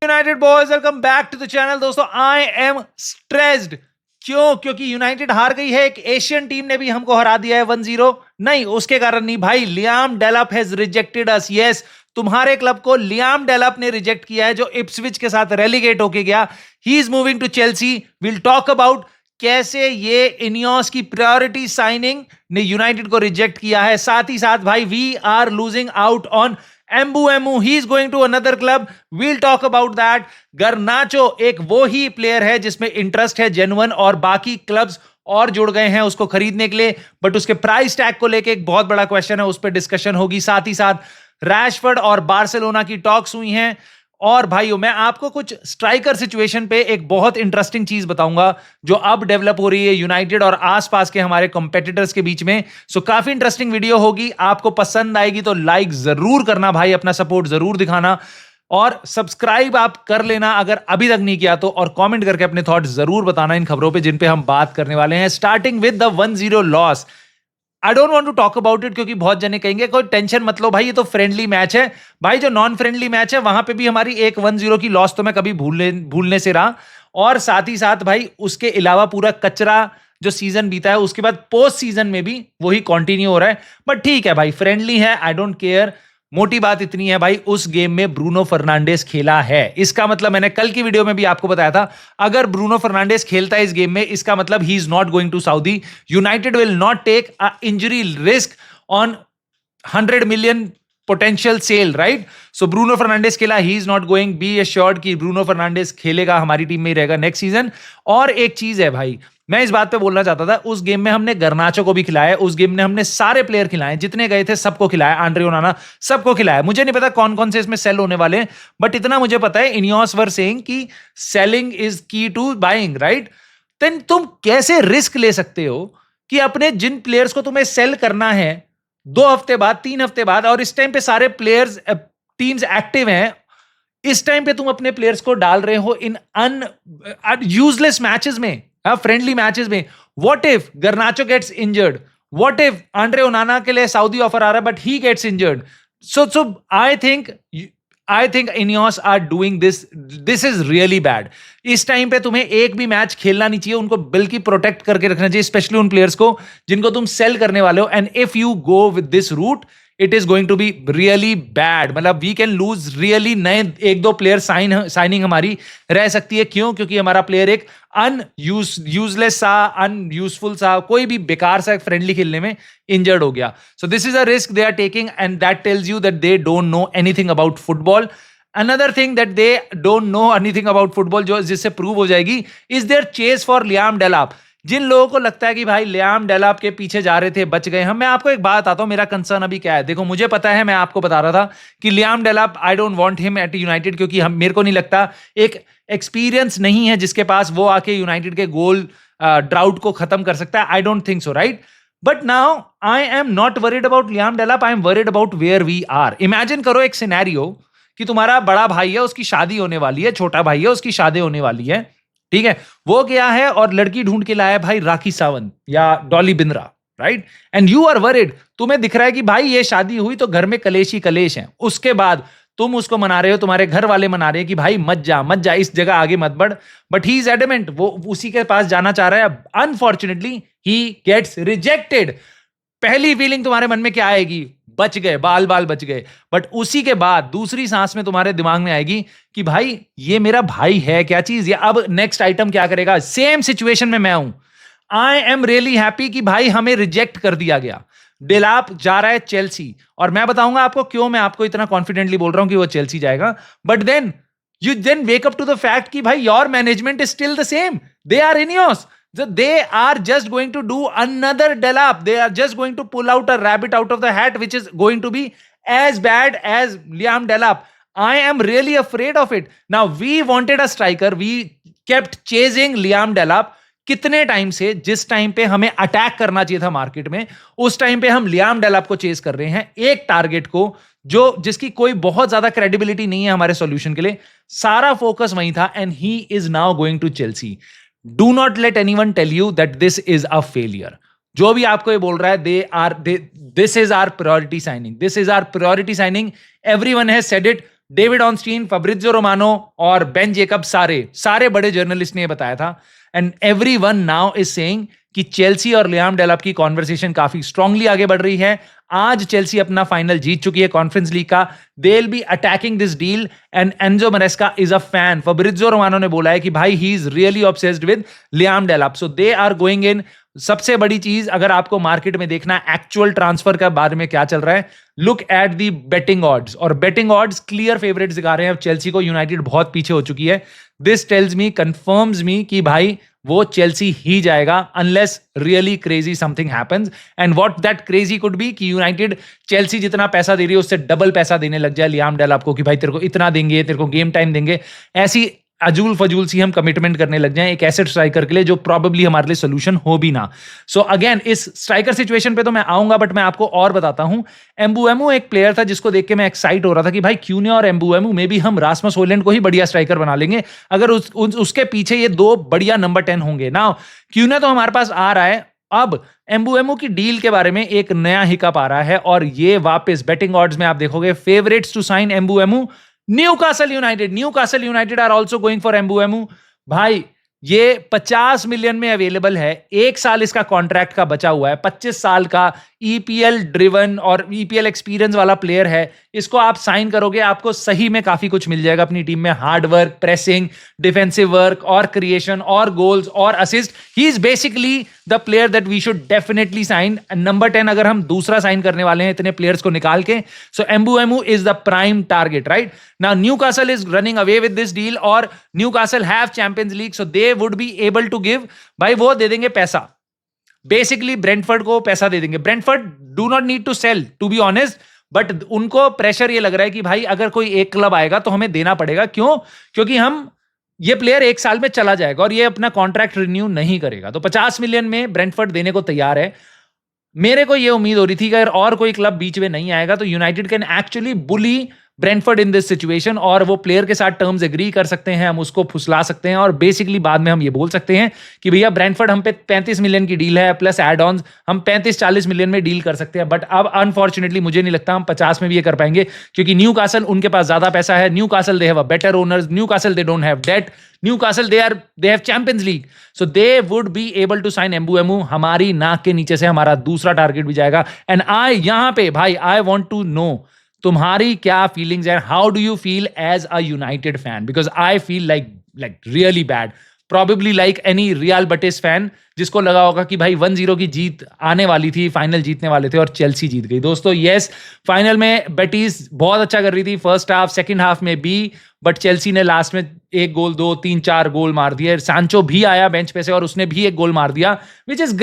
United boys, welcome back to the channel. दोस्तों, I am stressed. क्यों? क्योंकि United हार गई है। एक एशियन टीम ने भी हमको हरा दिया है 1-0। नहीं, उसके कारण नहीं भाई। Liam Delap has rejected us. Yes, तुम्हारे क्लब को लियाम डेलप ने रिजेक्ट किया है, जो इप्सविच के साथ रेलीगेट होके गया। He is moving to Chelsea. Will talk about कैसे ये इनियोस की प्रायोरिटी साइनिंग ने यूनाइटेड को रिजेक्ट किया है। साथ ही साथ भाई, we are losing out on Mbeumo. He is going to another club. We'll talk about that. Garnacho एक वो ही प्लेयर है जिसमें इंटरेस्ट है जेन्युइन, और बाकी क्लब्स और जुड़ गए हैं उसको खरीदने के लिए, बट उसके प्राइस टैग को लेके एक बहुत बड़ा क्वेश्चन है, उस पर डिस्कशन होगी। साथ ही साथ रैशफोर्ड और बार्सिलोना की टॉक्स हुई हैं। और भाइयों, मैं आपको कुछ स्ट्राइकर सिचुएशन पे एक बहुत इंटरेस्टिंग चीज बताऊंगा जो अब डेवलप हो रही है यूनाइटेड और आसपास के हमारे कंपेटिटर्स के बीच में। सो काफी इंटरेस्टिंग वीडियो होगी, आपको पसंद आएगी तो लाइक जरूर करना भाई, अपना सपोर्ट जरूर दिखाना, और सब्सक्राइब आप कर लेना अगर अभी तक नहीं किया तो, और कमेंट करके अपने थॉट जरूर बताना इन खबरों पे जिन पे हम बात करने वाले हैं। Starting with the 1-0 loss. I don't want to talk about it, क्योंकि बहुत जने कहेंगे कोई टेंशन मत लो भाई, ये तो फ्रेंडली मैच है। भाई, जो नॉन फ्रेंडली मैच है वहां पे भी हमारी एक 1-0 की लॉस तो मैं कभी भूलने से रहा। और साथ ही साथ भाई, उसके अलावा पूरा कचरा जो सीजन बीता है उसके बाद पोस्ट सीजन में भी वही कंटिन्यू हो रहा है। बट ठीक है भाई, फ्रेंडली है, आई डोंट केयर। मोटी बात इतनी है भाई, उस गेम में ब्रूनो फर्नांडिस खेला है। इसका मतलब, मैंने कल की वीडियो में भी आपको बताया था, अगर ब्रूनो फर्नांडिस खेलता है इस गेम में, इसका मतलब he is not going to Saudi. United will not take a injury risk on 100 million potential sale, right? So Bruno Fernandes खेला, he is not going. Be assured कि ब्रूनो फर्नांडिस खेलेगा, हमारी टीम में ही रहेगा next season. और एक चीज है भाई, मैं इस बात पे बोलना चाहता था, उस गेम में हमने गर्नाचो को भी खिलाया, उस गेम में हमने सारे प्लेयर खिलाए, जितने गए थे सबको खिलाया, आंड्रे ओनाना सबको खिलाया। मुझे नहीं पता कौन कौन से इसमें सेल होने वाले हैं, बट इतना मुझे पता है, इनियोस वर सेइंग कि सेलिंग इज की टू बाइंग, राइट? देन तुम कैसे रिस्क ले सकते हो कि अपने जिन प्लेयर्स को तुम्हें सेल करना है 2 हफ्ते बाद, 3 हफ्ते बाद, और इस टाइम पे सारे प्लेयर्स टीम्स एक्टिव हैं, इस टाइम पे तुम अपने प्लेयर्स को डाल रहे हो इन यूजलेस मैचेस में, फ्रेंडली मैचेस में। What if Garnacho gets injured? What if Andre Onana के लिए सऊदी ऑफर आ रहा है but he gets injured? So I think Ineos are doing this is really bad. इस टाइम पे तुम्हें एक भी मैच खेलना नहीं चाहिए, उनको बल्कि प्रोटेक्ट करके रखना चाहिए, स्पेशली उन प्लेयर्स को जिनको तुम सेल करने वाले हो। And if you go with this route, it is going to be really bad. मतलब वी कैन लूज रियली, नए 1-2 प्लेयर साइनिंग हमारी रह सकती है। क्यों? क्योंकि हमारा प्लेयर एक यूजलेस सा, अनयूजफुल सा, कोई भी बेकार सा फ्रेंडली खेलने में इंजर्ड हो गया। So this is a risk they are taking, and that tells you that they don't know anything about football. Another thing that they don't know anything about football, जो जिससे प्रूव हो जाएगी, is their chase for Liam Delap. जिन लोगों को लगता है कि भाई लियाम डेलप के पीछे जा रहे थे, बच गए हम, मैं आपको एक बात आता हूं, मेरा कंसर्न अभी क्या है। देखो, मुझे पता है, मैं आपको बता रहा था कि Liam Delap, I don't want him at United, क्योंकि मेरे को नहीं लगता, एक एक्सपीरियंस नहीं है जिसके पास, वो आके यूनाइटेड के गोल ड्राउट को खत्म कर सकता है। I don't think so, right? But now I am not worried about Liam Delap, I am worried about where we are. Imagine करो एक सिनेरियो कि तुम्हारा बड़ा भाई है, उसकी शादी होने वाली है, छोटा भाई है, उसकी शादी होने वाली है, ठीक है? वो गया है और लड़की ढूंढ के लाया भाई राखी सावंत या Dolly Bindra, right? And you are worried, तुम्हें दिख रहा है कि भाई ये शादी हुई तो घर में कलेश ही कलेश है। उसके बाद तुम उसको मना रहे हो, तुम्हारे घर वाले मना रहे हैं कि भाई मत जा, इस जगह आगे मत बढ़, बट ही इज एडमेंट, वो उसी के पास जाना चाह रहा है। Unfortunately he gets rejected. पहली फीलिंग तुम्हारे मन में क्या आएगी? बच गए, बाल बच गए। बट उसी के बाद दूसरी सांस में तुम्हारे दिमाग में आएगी कि भाई ये मेरा भाई है, क्या चीज, या अब नेक्स्ट आइटम क्या करेगा? सेम सिचुएशन में मैं हूं। आई एम रियली हैप्पी कि भाई हमें रिजेक्ट कर दिया गया। डेलाप जा रहा है चेल्सी, और मैं बताऊंगा आपको क्यों मैं आपको इतना कॉन्फिडेंटली बोल रहा हूं कि वो चेल्सी जाएगा। But then you then wake up to the fact कि भाई your management is still the same. They are Ineos. They are just going to do another Delap. They are just going to pull out a rabbit out of the hat, which is going to be as bad as Liam Delap. I am really afraid of it. Now, we wanted a striker. We kept chasing Liam Delap. कितने time से, जिस time पे हमें attack करना चाहिए था market में, उस टाइम पे हम लियाम डेलप को चेस कर रहे हैं, एक टारगेट को, जिसकी कोई बहुत ज्यादा क्रेडिबिलिटी नहीं है हमारे सॉल्यूशन के लिए। सारा फोकस वहीं था, and he is now going to Chelsea. Do not let anyone tell you that this is a failure. जो भी आपको ये बोल रहा है, this is our priority signing, this is our priority signing, everyone has said it. David Ornstein, Fabrizio Romano और Ben Jacob, सारे बड़े जर्नलिस्ट ने बताया था। And everyone now is saying कि चेल्सी और लियाम डेलाप की कॉन्वर्सेशन काफी स्ट्रांगली आगे बढ़ रही है। आज चेल्सी अपना फाइनल जीत चुकी है कॉन्फ्रेंस लीग का। They will be attacking this deal and Enzo Maresca is a fan. Fabrizio Romano ने बोला है कि भाई he is really obsessed with Liam Delap, so they are going in. सबसे बड़ी चीज अगर आपको मार्केट में देखना है एक्चुअल ट्रांसफर का बारे में क्या चल रहा है, look at the betting odds, और बेटिंग ऑड्स क्लियर फेवरेट दिखा रहे हैं अब चेल्सी को। यूनाइटेड बहुत पीछे हो चुकी है। दिस टेल्स मी, कंफर्म्स मी कि भाई वो चेल्सी ही जाएगा unless really crazy something happens. And what that crazy could be कि यूनाइटेड चेल्सी जितना पैसा दे रही है उससे डबल पैसा देने लग जाए लियाम डेलाप को, कि भाई तेरे को इतना देंगे, तेरे को गेम टाइम देंगे। ऐसी अजूल फजूल सी हम कमिटमेंट करने लग जाएं एक ऐसे स्ट्राइकर के लिए जो प्रॉबेबली हमारे लिए सोल्यूशन हो भी ना। सो अगेन इस स्ट्राइकर सिचुएशन पे तो मैं आऊंगा, बट मैं आपको और बताता हूं। एम्बुएमो एक प्लेयर था जिसको देख के मैं एक्साइट हो रहा था कि भाई क्यूने और एम्बुएमो में भी हम रासमस हॉयलैंड को ही बढ़िया स्ट्राइकर बना लेंगे अगर उसके पीछे ये दो बढ़िया नंबर 10 होंगे ना। क्यूने तो हमारे पास आ रहा है, अब एम्बुएमो की डील के बारे में एक नया हिकअप आ रहा है और ये वापस बेटिंग ऑड्स में आप देखोगे favourites to sign Mbeumo Newcastle United are also going for Mbeumo. भाई ये 50 मिलियन में अवेलेबल है, 1 साल इसका कॉन्ट्रैक्ट का बचा हुआ है, 25 साल का ईपीएल ड्रिवन और ईपीएल एक्सपीरियंस वाला प्लेयर है। इसको आप साइन करोगे, आपको सही में काफी कुछ मिल जाएगा अपनी टीम में, hard work, pressing, defensive work और क्रिएशन और गोल्स और assist. He is basically the player that we should definitely sign. Number 10 अगर हम दूसरा साइन करने वाले हैं इतने प्लेयर्स को निकाल के, so Mbeumo is the prime target right now. Newcastle is running away with this deal और Newcastle have Champions League, so they would be able to give, भाई वो दे देंगे पैसा, बेसिकली ब्रेंटफोर्ड को पैसा दे देंगे। Brentford do not need to sell to be honest, but उनको प्रेशर ये लग रहा है कि भाई अगर कोई एक क्लब आएगा तो हमें देना पड़ेगा। क्यों? क्योंकि हम ये प्लेयर 1 साल में चला जाएगा और ये अपना कॉन्ट्रैक्ट रिन्यू नहीं करेगा, तो 50 मिलियन में ब्रेंटफोर्ड देने को तैयार है। मेरे को ये उम्मीद हो रही थी कि अगर और कोई क्लब बीच में नहीं आएगा तो United can actually bully Brentford in this situation और वो प्लेयर के साथ टर्म्स एग्री कर सकते हैं, हम उसको फुसला सकते हैं और बेसिकली बाद में हम ये बोल सकते हैं कि भैया ब्रेंटफोर्ड हम पे 35 मिलियन की डील है प्लस एड ऑन्स, हम 35-40 मिलियन में डील कर सकते हैं। बट अब अनफॉर्चुनेटली मुझे नहीं लगता हम 50 में भी ये कर पाएंगे, क्योंकि न्यूकासल उनके पास ज्यादा पैसा है। Newcastle they have a better owners, Newcastle they don't have debt, Newcastle they have Champions League, so they would be able to sign Mbeumo. हमारी नाक के नीचे से हमारा दूसरा टारगेट भी जाएगा। एंड यहां पे भाई आई वांट टू नो तुम्हारी क्या फीलिंग्स है, how do you feel as a United fan, because I feel like really bad, probably like any Real Betis fan जिसको लगा होगा कि भाई 1-0 की जीत आने वाली थी, फाइनल जीतने वाले थे और चेल्सी जीत गई। दोस्तों यस, फाइनल में बेटिस बहुत अच्छा कर रही थी फर्स्ट हाफ, सेकंड हाफ में भी, बट चेल्सी ने लास्ट में 1 गोल 2 3 4 गोल मार दिए। सांचो भी आया बेंच पे से और उसने भी 1 गोल मार दिया, विच इज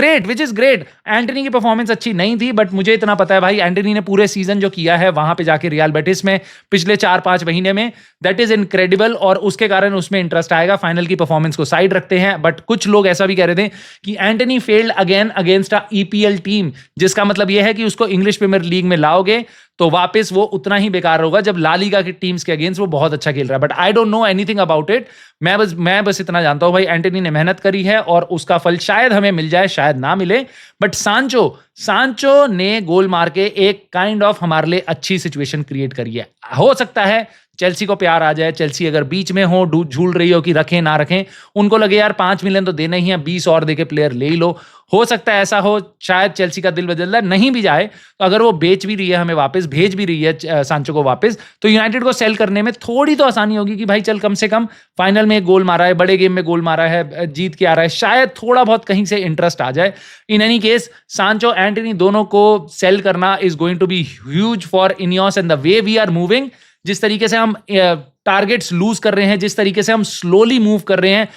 ग्रेट। एंटनी की परफॉर्मेंस अच्छी नहीं थी, बट मुझे इतना पता है भाई एंटनी ने पूरे सीजन जो किया है वहां पे जाके रियल बेटिस में पिछले 4-5 महीने में, दैट इज इनक्रेडिबल और उसके कारण उसमें इंटरेस्ट आएगा। फाइनल की परफॉर्मेंस को साइड रखते हैं, बट कुछ लोग ऐसा भी कह रहे थे कि Antony failed again against a EPL team, जिसका मतलब यह है कि उसको इंग्लिश प्रीमियर लीग में लाओगे तो वापस वो उतना ही बेकार होगा जब ला लीगा की टीम्स के अगेंस्ट वो बहुत अच्छा खेल रहा है। But I don't know anything about it, मैं बस इतना जानता हूं भाई एंटनी ने मेहनत करी है और उसका फल शायद हमें मिल जाए, शायद ना मिले। बट सांचो ने गोल मार के एक काइंड ऑफ हमारे लिए अच्छी सिचुएशन क्रिएट करी है। हो सकता है चेल्सी को प्यार आ जाए, चेल्सी अगर बीच में हो, झूल रही हो कि रखें ना रखें, उनको लगे यार 5 मिलियन तो देना ही है, 20 और देके प्लेयर ले ही लो। हो सकता है ऐसा हो, शायद चेल्सी का दिल बदल नहीं भी जाए, तो अगर वो बेच भी रही है हमें वापस, भेज भी रही है सांचो को वापस, तो यूनाइटेड को सेल करने में थोड़ी तो आसानी होगी कि भाई चल कम से कम फाइनल में एक गोल मारा है, बड़े गेम में गोल मारा है, जीत के आ रहा है, शायद थोड़ा बहुत कहीं से इंटरेस्ट आ जाए। In any case Sancho Antony दोनों को सेल करना is going to be huge for Ineos and the way we are moving, जिस तरीके से हम टारगेट्स लूज कर रहे हैं, जिस तरीके से हम स्लोली मूव कर रहे हैं,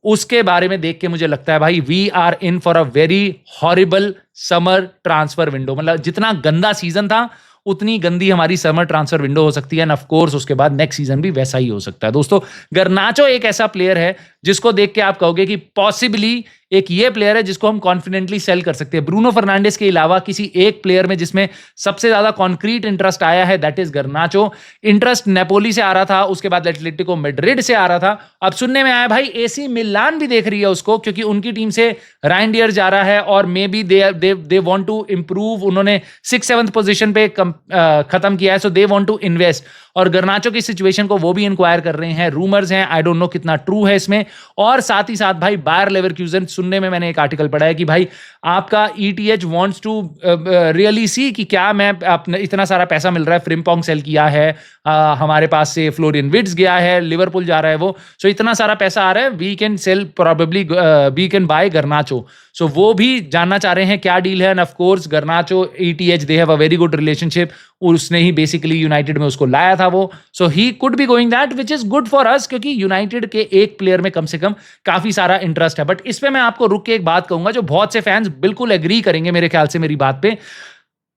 उसके बारे में देख के मुझे लगता है भाई we are in for a very horrible summer transfer window. मतलब जितना गंदा सीजन था उतनी गंदी हमारी समर ट्रांसफर विंडो हो सकती है, एंड ऑफ कोर्स उसके बाद नेक्स्ट सीजन भी वैसा ही हो सकता है। दोस्तों गर्नाचो एक ऐसा प्लेयर है जिसको देख के आप कहोगे कि पॉसिबली एक ये प्लेयर है जिसको हम कॉन्फिडेंटली सेल कर सकते हैं। ब्रूनो फर्नांडिस के अलावा किसी एक प्लेयर में जिसमें सबसे ज्यादा कॉन्क्रीट इंटरेस्ट आया है, दैट इज गर्नाचो। इंटरेस्ट नेपोली से आ रहा था, उसके बाद एटलेटिको मैड्रिड से आ रहा था, अब सुनने में आया भाई एसी मिलान भी देख रही है उसको, क्योंकि उनकी टीम से रायन डियर जा रहा है और maybe they want to improve. उन्होंने 6-7 पोजीशन पे खत्म किया है, so they want to invest. और गर्नाचो की सिचुएशन को वो भी इंक्वायर कर रहे हैं, रूमर्स हैं, आई डोंट नो कितना ट्रू है इसमें। और साथ ही साथ भाई बायर लेवरक्यूजन, सुनने में मैंने एक आर्टिकल पढ़ा है कि भाई आपका ETH wants to really see कि क्या मैं अपने इतना सारा पैसा मिल रहा है, फ्रिम्पोंग सेल किया है, हमारे पास से फ्लोरियन विट्स गया है, लिवरपूल जा रहा है वो, सो इतना सारा पैसा आ रहा है, we can sell probably, we can buy Garnacho. So वो भी जानना चाह रहे हैं क्या डील है। And of course Garnacho ETH they have a very good relationship, उसने ही बेसिकली यूनाइटेड में उसको लाया था वो, so he could be going that, which is good for us, क्योंकि यूनाइटेड के एक प्लेयर में कम से कम काफी सारा इंटरेस्ट है। बट इस पे मैं आपको रुक के एक बात कहूंगा जो बहुत से फैंस बिल्कुल एग्री करेंगे मेरे ख्याल से मेरी बात पे।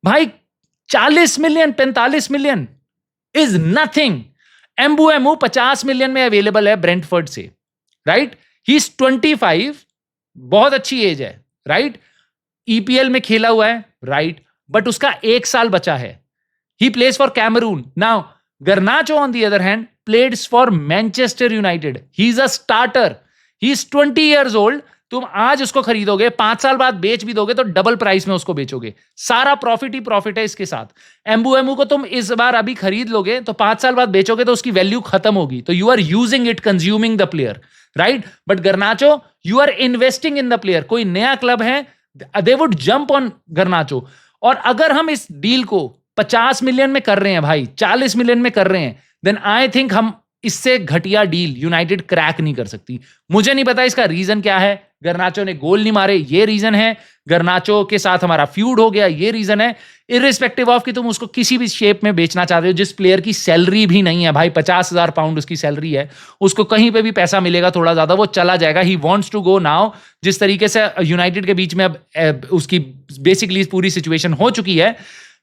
भाई 40 million 45 million is nothing. Mbeumo 50 million में अवेलेबल है ब्रेंटफोर्ड से, राइट? ही इज 25, बहुत अच्छी एज है, राइट? ईपीएल में खेला हुआ है, राइट? बट उसका 1 साल बचा है। He plays for Cameroon. Now Garnacho on the other hand plays for Manchester United, he is a starter, he is 20 years old. तुम आज उसको खरीदोगे, 5 साल बाद बेच भी दोगे तो डबल प्राइस में उसको बेचोगे, सारा प्रॉफिट ही प्रॉफिट है इसके साथ। एम्बुएमू को तुम इस बार अभी खरीद लोगे तो 5 साल बाद बेचोगे तो उसकी वैल्यू खत्म होगी, तो you are using it, consuming the player, right? But Garnacho you are investing in the player. कोई नया क्लब है, they would jump on Garnacho. और अगर हम इस डील को 50 मिलियन में कर रहे हैं भाई, 40 मिलियन में कर रहे हैं, देन आई थिंक हम इससे घटिया डील यूनाइटेड क्रैक नहीं कर सकती। मुझे नहीं पता इसका रीजन क्या है। गर्नाचो ने गोल नहीं मारे, ये रीजन है। गर्नाचो के साथ हमारा फ्यूड हो गया, ये रीजन है। इररिस्पेक्टिव ऑफ कि तुम उसको किसी भी शेप में बेचना चाहते हो, जिस प्लेयर की सैलरी भी नहीं है भाई, 50,000 पाउंड उसकी सैलरी है, उसको कहीं पे भी पैसा मिलेगा थोड़ा ज्यादा वो चला जाएगा। He wants to go now. जिस तरीके से यूनाइटेड के बीच में अब उसकी बेसिकली पूरी सिचुएशन हो चुकी है,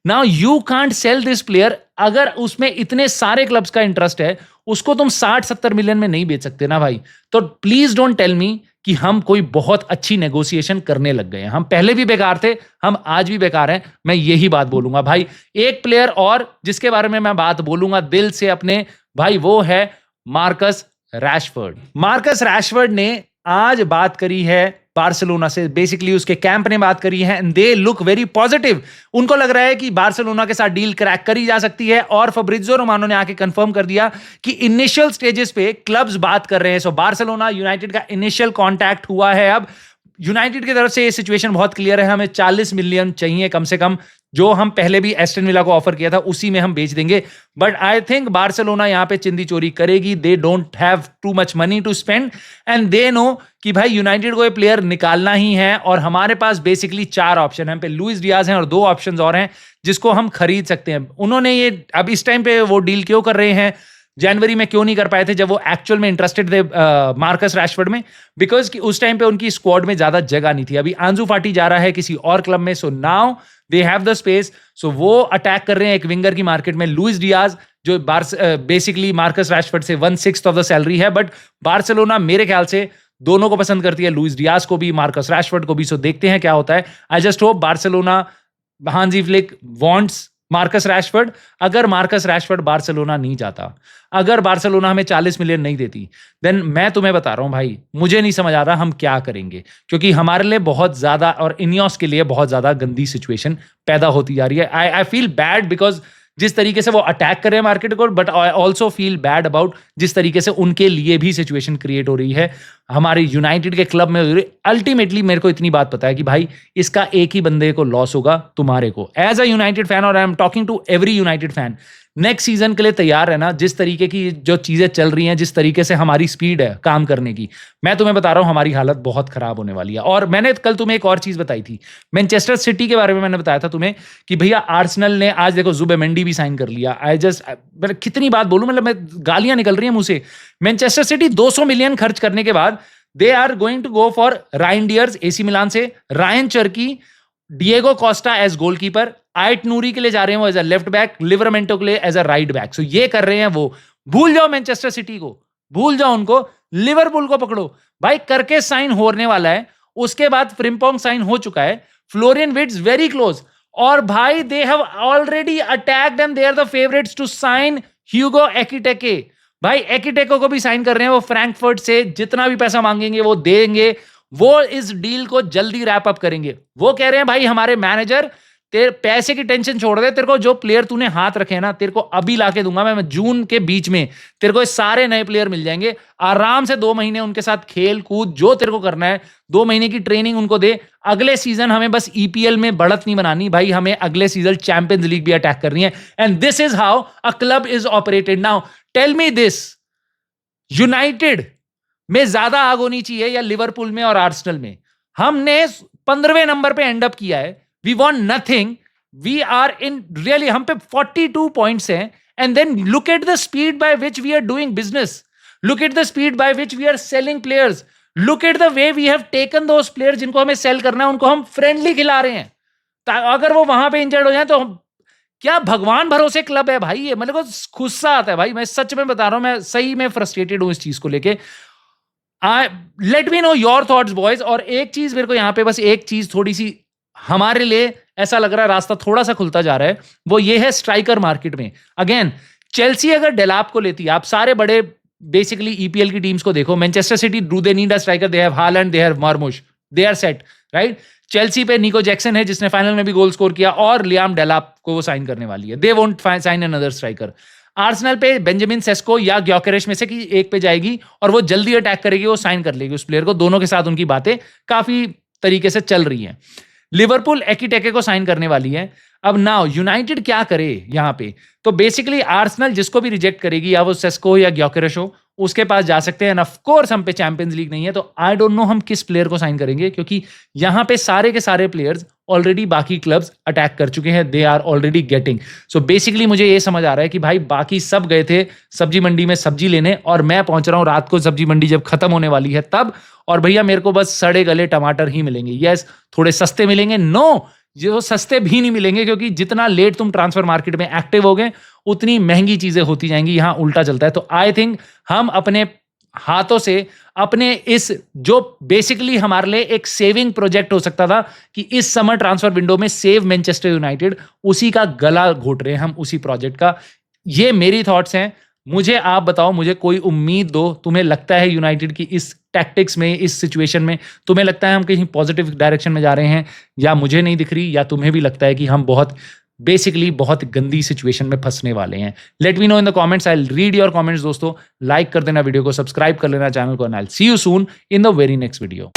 now you can't sell this player. अगर उसमें इतने सारे क्लब्स का इंटरेस्ट है, उसको तुम 60-70 मिलियन में नहीं बेच सकते ना भाई। तो प्लीज डोंट टेल मी कि हम कोई बहुत अच्छी नेगोशिएशन करने लग गए हैं। हम पहले भी बेकार थे, हम आज भी बेकार हैं। मैं यही बात बोलूंगा भाई। एक प्लेयर और जिसके बारे में मैं बात बोलूंगा दिल से अपने भाई, वो है मार्कस रैशफोर्ड। मार्कस रैशफोर्ड ने आज बात करी है बार्सिलोना से, बेसिकली उसके कैंप ने बात करी है, and they look very positive. उनको लग रहा है कि बार्सिलोना के साथ डील क्रैक करी जा सकती है। और फब्रिज़ो रोमानो ने आके कंफर्म कर दिया कि इनिशियल स्टेजेस पे क्लब्स बात कर रहे हैं। सो बार्सिलोना यूनाइटेड का इनिशियल कांटेक्ट हुआ है। अब यूनाइटेड की तरफ से ये सिचुएशन बहुत क्लियर है, हमें 40 मिलियन चाहिए कम से कम, जो हम पहले भी एस्टन विला को ऑफर किया था उसी में हम बेच देंगे। बट आई थिंक बार्सिलोना यहां पे चिंदी चोरी करेगी। They don't have too much money to spend and they know कि भाई यूनाइटेड को ये प्लेयर निकालना ही है। और हमारे पास बेसिकली 4 ऑप्शन हैं, पे लुइस डियाज हैं और 2 ऑप्शंस और हैं जिसको हम खरीद सकते हैं। उन्होंने ये अब इस टाइम पे वो डील क्यों कर रहे हैं, जनवरी में क्यों नहीं कर पाए थे जब वो एक्चुअल में इंटरेस्टेड थे मार्कस रैशफोर्ड में? बिकॉज कि उस टाइम पे उनकी स्क्वाड में ज्यादा जगह नहीं थी। अभी आंजू फाटी जा रहा है किसी और क्लब में, so now they have the space. So वो अटैक कर रहे हैं एक विंगर की मार्केट में, लुइस डियाज, जो बेसिकली मार्कस रैशफोर्ड से 1/6 ऑफ द सैलरी है। बट बार्सिलोना मेरे ख्याल से दोनों को पसंद करती है, लुइस डियाज को भी, मार्कस रैशफोर्ड को भी। सो देखते हैं क्या होता है। आई जस्ट होप बार्सिलोना, हांजी फ्लिक वांट्स मार्कस रैशफोर्ड। अगर मार्कस रैशफोर्ड बार्सिलोना नहीं जाता, अगर बार्सिलोना हमें 40 मिलियन नहीं देती, देन मैं तुम्हें बता रहा हूं भाई, मुझे नहीं समझ आ रहा हम क्या करेंगे। क्योंकि हमारे लिए बहुत ज्यादा और इनियोस के लिए बहुत ज्यादा गंदी सिचुएशन पैदा होती जा रही है। आई फील बैड बिकॉज जिस तरीके से वो अटैक कर रहे हैं मार्केट को, but I also feel bad about जिस तरीके से उनके लिए भी सिचुएशन क्रिएट हो रही है हमारे यूनाइटेड के क्लब में। अल्टीमेटली मेरे को इतनी बात पता है कि भाई इसका एक ही बंदे को लॉस होगा, तुम्हारे को, एज अ यूनाइटेड फैन। और I am talking to every United fan, next season के लिए तैयार है ना? जिस तरीके की जो चीजें चल रही हैं, जिस तरीके से हमारी स्पीड है काम करने की, मैं तुम्हें बता रहा हूं हमारी हालत बहुत खराब होने वाली है। और मैंने कल तुम्हें एक और चीज बताई थी, मैनचेस्टर सिटी के बारे में मैंने बताया था तुम्हें कि भैया आर्सेनल ने आज देखो जुबेमेंडी भी साइन कर लिया। आई जस्ट कितनी बात बोलूं, मतलब मैं गालियां निकल रही हैं मुंह से। मैनचेस्टर सिटी 200 मिलियन खर्च करने के बाद they are going to go for Reijnders AC Milan से, Rayan Cherki, Diego Costa as goalkeeper, Ait Nouri के लिए जा रहे हैं वो as a left back, Livramento के लिए as a right back. So ये कर रहे हैं वो। भूल जाओ मैनचेस्टर सिटी को, भूल जाओ उनको, लिवरपूल को पकड़ो भाई, करके साइन होने वाला है। उसके बाद फ्रिम्पोंग साइन हो चुका है, फ्लोरियन विट्स वेरी क्लोज, और भाई they have already attacked and they are the favourites to sign Hugo Ekitike. भाई एकिटेको को भी साइन कर रहे हैं वो, फ्रैंकफर्ट से जितना भी पैसा मांगेंगे वो देंगे, वो इस डील को जल्दी रैप अप करेंगे। वो कह रहे हैं भाई हमारे मैनेजर, तेरे पैसे की टेंशन छोड़ दे, तेरे को जो प्लेयर तूने हाथ रखे हैं ना, तेरे को अभी लाके दूंगा मैं जून के बीच में, तेरे को सारे नए प्लेयर मिल जाएंगे, आराम से 2 महीने उनके साथ खेल कूद जो तेरे को करना है, 2 महीने की ट्रेनिंग उनको दे। अगले सीजन हमें बस ईपीएल में बढ़त नहीं बनानी भाई, हमें अगले सीजन चैंपियंस लीग भी अटैक करनी है। And this is how a club is operated. Now tell me this, United में ज्यादा आग होनी चाहिए या लिवरपूल में और आर्सेनल में? हमने 15वें नंबर पे एंड अप किया है, we want nothing, we are in really, हम पे 42 पॉइंट्स हैं, and then look at the speed by which we are doing business, look at the speed by which we are selling players, look at the way we have taken those players जिनको हमें cell करना है, उनको हम friendly खिला रहे हैं, अगर वो वहां पे इंजर्ड हो जाए तो क्या भगवान भरोसे क्लब है भाई ये। मेरे को गुस्सा आता है भाई, मैं सच में बता रहा हूं, मैं सही में फ्रस्ट्रेटेड हूं इस चीज को लेके। Let me know your thoughts boys. और एक चीज मेरे को यहां पे बस एक चीज थोड़ी सी हमारे लिए ऐसा लग रहा है रास्ता थोड़ा सा खुलता जा रहा है, वो ये है स्ट्राइकर मार्केट में। अगेन चेल्सी अगर डेलाप को लेती है, आप सारे बड़े बेसिकली ईपीएल की टीम्स को देखो, Manchester City do they need a striker, they have Haaland, they have Marmoush, they are set right. Chelsea पे निको जैक्सन है जिसने फाइनल में भी गोल स्कोर किया, और लियाम डेलाप को वो साइन करने वाली है, they won't sign another striker. Arsenal पे बेंजामिन सेस्को या ग्योकेरेश में से कि एक पे जाएगी और वो जल्दी अटैक करेगी, वो साइन कर लेगी उस प्लेयर को, दोनों के साथ उनकी बातें काफी तरीके से चल रही हैं। लिवरपूल एकिटेके को साइन करने वाली है। अब नाउ यूनाइटेड क्या करे यहां पे? तो बेसिकली आर्सेनल जिसको भी रिजेक्ट करेगी, या वो सेस्को या ग्योकेरेश हो, उसके पास जा सकते हैं। ऑफ कोर्स हम पे चैंपियंस लीग नहीं है, तो आई डोंट नो हम किस प्लेयर को साइन करेंगे, क्योंकि यहां पे सारे के सारे प्लेयर्स ऑलरेडी बाकी क्लब्स अटैक कर चुके हैं, they are already getting. So basically मुझे ये समझ आ रहा है कि भाई बाकी सब गए थे सब्जी मंडी में सब्जी लेने, और मैं पहुंच रहा हूं रात को सब्जी मंडी जब खत्म होने वाली है तब, और भैया मेरे को बस सड़े गले टमाटर ही मिलेंगे। यस, थोड़े सस्ते मिलेंगे, नो, जो सस्ते भी नहीं मिलेंगे, क्योंकि जितना लेट तुम ट्रांसफर मार्केट में एक्टिव हो गए उतनी महंगी चीजें होती जाएंगी। यहां उल्टा चलता है। तो आई थिंक हम अपने हाथों से अपने इस जो बेसिकली हमारे लिए एक सेविंग प्रोजेक्ट हो सकता था कि इस समर ट्रांसफर विंडो में सेव मैनचेस्टर यूनाइटेड, उसी का गला घोट रहे हैं हम, उसी प्रोजेक्ट का। ये मेरी थॉट्स हैं, मुझे आप बताओ, मुझे कोई उम्मीद दो। तुम्हें लगता है यूनाइटेड की इस टैक्टिक्स में, इस सिचुएशन में, तुम्हें लगता है हम कहीं पॉजिटिव डायरेक्शन में जा रहे हैं, या मुझे नहीं दिख रही, या तुम्हें भी लगता है कि हम बहुत बेसिकली बहुत गंदी सिचुएशन में फंसने वाले हैं? Let me know in the comments, I will read your comments दोस्तों। लाइक कर देना वीडियो को, सब्सक्राइब कर लेना चैनल को, and I will see you soon in the very next video.